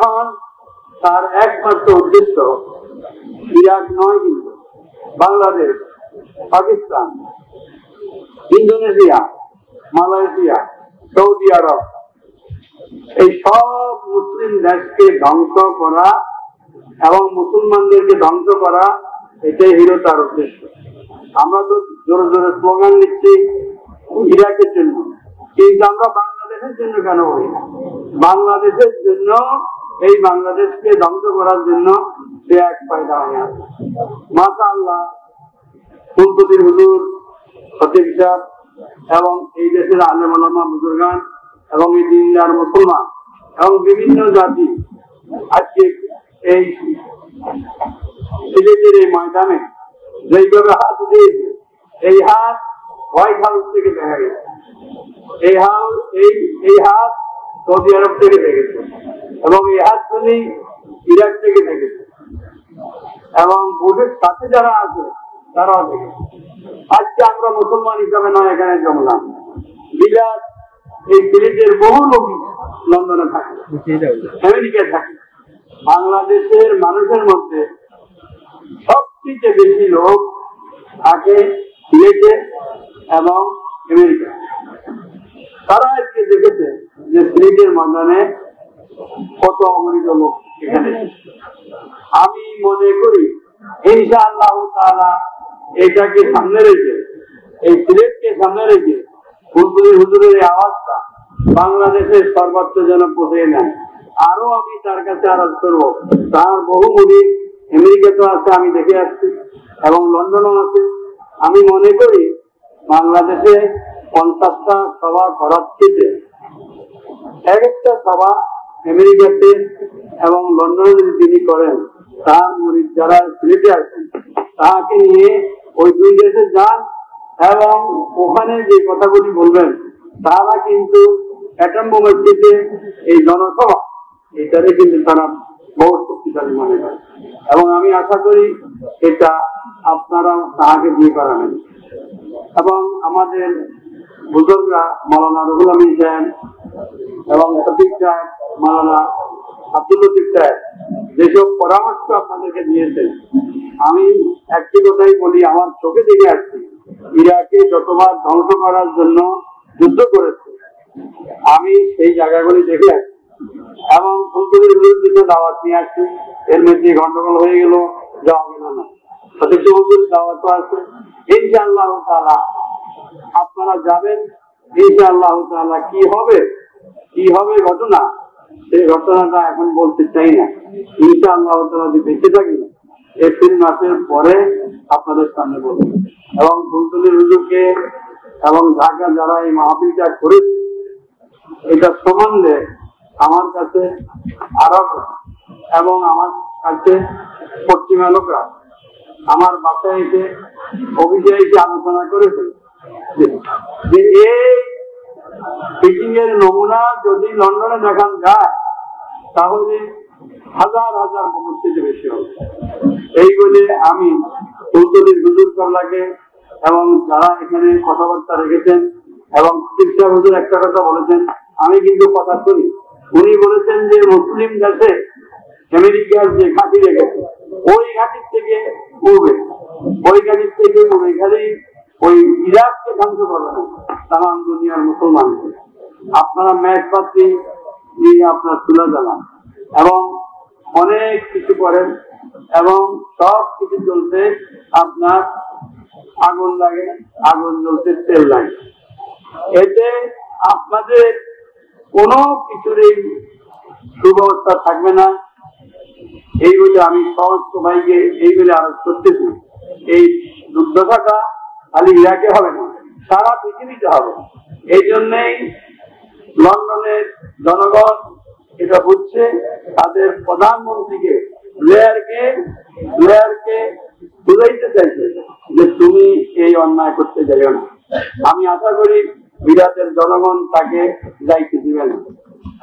এখন তার একমাত্র উদ্দেশ্য ইরাক নয়, কিন্তু Bangladesh, Pakistan, Indonesia, Malaysia, Saudi Arab, এই সব মুসলিম দেশকে ধ্বংস করা এবং মুসলমানদেরকে ধ্বংস করা, এটাই হলো তার উদ্দেশ্য। আমরা তো জোরে জোরে স্লোগান দিচ্ছি ইরাকের জন্য, কিন্তু আমরা বাংলাদেশের জন্য কেন বলি না? বাংলাদেশের জন্য, এই বাংলাদেশকে ধ্বংস করার জন্য সে এক ফায়দা হয়ে আছে। মাশাআল্লাহ, ফুলপতির হুজুর, খতিব সাহেব এবং এই দেশের আলেম ওলামা বুজুর্গান এবং এই দিনদার মুসলমান এবং বিভিন্ন জাতি আজকে এই সিলেটের এই ময়দানে যেইভাবে হাত দিয়েছে, এই হাত হোয়াইট হাউস থেকে দেখা গেছে, এই হাত সৌদি আরব থেকে দেখেছে, এবং এই হাতগুলি ইরাক থেকে দেখেছে, এবং ভোটের সাথে যারা আছে তারাও দেখেছে। আজকে আমরা মুসলমান হিসাবে নয় এখানে জমলাম, বিলাস এই সিলেটের বহু লোকই লন্ডনে থাকে, আমেরিকায় থাকে। বাংলাদেশের মানুষের মধ্যে সবচেয়ে বেশি লোক থাকে সিলেটে এবং আমেরিকা। তারা আজকে দেখেছে যে সিলেটের ময়দানে কত অগণিত লোক এখানে। আমি মনে করি ইনশাআল্লাহ তাআলা এটাকে সামনে রেখে, এই সিলেটকে সামনে রেখে ফুলপুরি হুজুরের এই আওয়াজটা বাংলাদেশের সর্বত্র যেন পৌঁছে নেয়। আরো আমি তার কাছে আরজ করবো, তার বহু মুড়ি আমেরিকাতে আছে, আমি দেখে আসছি, এবং লন্ডনও আছে। আমি মনে করি বাংলাদেশে 50টা সভা করার থেকে এক একটা সভা আমেরিকাতে এবং লন্ডনে যদি তিনি করেন, তার মুড়ি যারা সিলেটে আছেন তাকে নিয়ে ওই দুই দেশে যান এবং ওখানে যে কথাগুলি বলবেন, তারা কিন্তু অ্যাটম বোমের থেকে এই জনসভা এটারে কিন্তু তারা বহু শক্তিশালী মনে করে, এবং আমি আশা করি এটা আপনারা তাহাকে দিয়ে করাবেন। এবং আমাদের বুজুর্গরা মাওলানা রুহুল আমিন সাহেব এবং সতীশ সাহেব, মাওলানা আব্দুল লতিফ সাহেব যেসব পরামর্শ আপনাদেরকে দিয়েছেন, আমি একটি কথাই বলি, আমার চোখে দেখে আসছি ইরাকে যতবার ধ্বংস করার জন্য যুদ্ধ করেছে, আমি সেই জায়গাগুলি দেখে আসছি এবং ফুলপুরির বিরুদ্ধে দাওয়াত নিয়ে আসছি। এর মধ্যে গন্ডগোল হয়ে গেল, যাওয়া গেল না, সতীশ হুজুর দাওয়াতও আছে। ইনশাআল্লাহ তাআলা আপনারা যাবেন, ইনশাআল্লাহ তাআলা কি হবে ঘটনা, সেই ঘটনাটা এখন বলতে চাই না। ইনশাআল্লাহ তাআলা যদি বেঁচে থাকি এপ্রিল মাসের পরে আপনাদের সামনে বলবো। এবং ফুলতলির হুজুরকে এবং ঢাকা যারা এই মাহফিলটা করেছে, এটা সম্বন্ধে আমার কাছে আরব এবং আমার কাছে পশ্চিমা লোকরা আমার বাসায় এসে অফিসে এসে আলোচনা করেছে যে এই মিটিং এর নমুনা যদি লন্ডনে দেখান যায় তাহলে হাজার হাজার উপস্থিতি বেশি হবে। এই বলে আমি ফুলতলির হুজুর কবলাকে এবং যারা এখানে কথাবার্তা রেখেছেন এবং শিক্ষা হুজুর একটা কথা বলেছেন, আমি কিন্তু কথা শুনি। উনি বলেছেন যে মুসলিম দেশে আমেরিকার যে ঘাঁটি রেখেছে ওই ঘাঁটির থেকে উঠবে, ওই ঘাঁটির থেকে উঠবে, খালি ওই ইরাককে ধ্বংস করবে না, তাম দুনিয়ার মুসলমানকে। আপনারা ম্যাচ পাত্রী দিয়ে আপনার তুলে জ্বালান এবং অনেক কিছু করেন এবং সব কিছু চলতে আপনার আগুন লাগে, আগুন জ্বলতে তেল লাগে, এতে আপনাদের কোনো কিছুরই সুব্যবস্থা থাকবে না। এই বলে আমি সমস্ত ভাইকে এই বলে আরোপ করতেছি, এই দুর্দশাটা খালি ইরাকে হবে না, সারা পৃথিবীতে হবে। এই জন্যই লন্ডনের জনগণ এটা বুঝছে, তাদের প্রধানমন্ত্রীকে ব্লেয়ারকে বুঝাইতে চাইছে যে তুমি এই অন্যায় করতে যাইও না। আমি আশা করি বিরাটের জনগণ তাকে দায়িত্ব দিবেন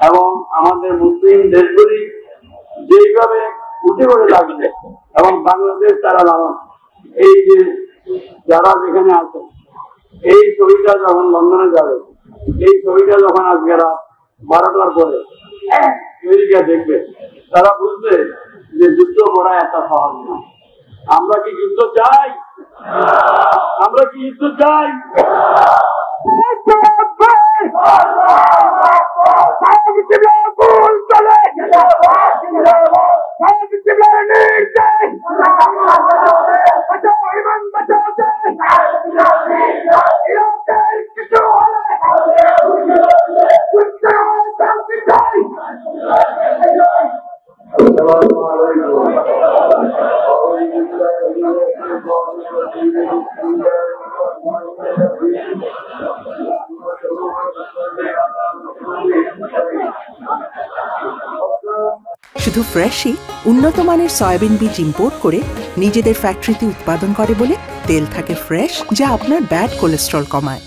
এবং আমাদের মুসলিম দেশগুলি যেইভাবে উঠে পড়ে লাগবে এবং বাংলাদেশ তারা দাঁড়ান, এই যে যারা যেখানে আছে, এই ছবিটা যখন লন্ডনে যাবে, এই ছবিটা যখন আজকে রাত 12টার পরে আমেরিকা দেখবে, তারা বুঝবে যে যুদ্ধ করা এত সহজ না। আমরা কি যুদ্ধ চাই? আমরা কি যুদ্ধ চাই? শুধু ফ্রেশই উন্নত মানের সয়াবিন বীজ ইম্পোর্ট করে নিজেদের ফ্যাক্টরিতে উৎপাদন করে বলে তেল থাকে ফ্রেশ, যা আপনার ব্যাড কোলেস্ট্রল কমায়।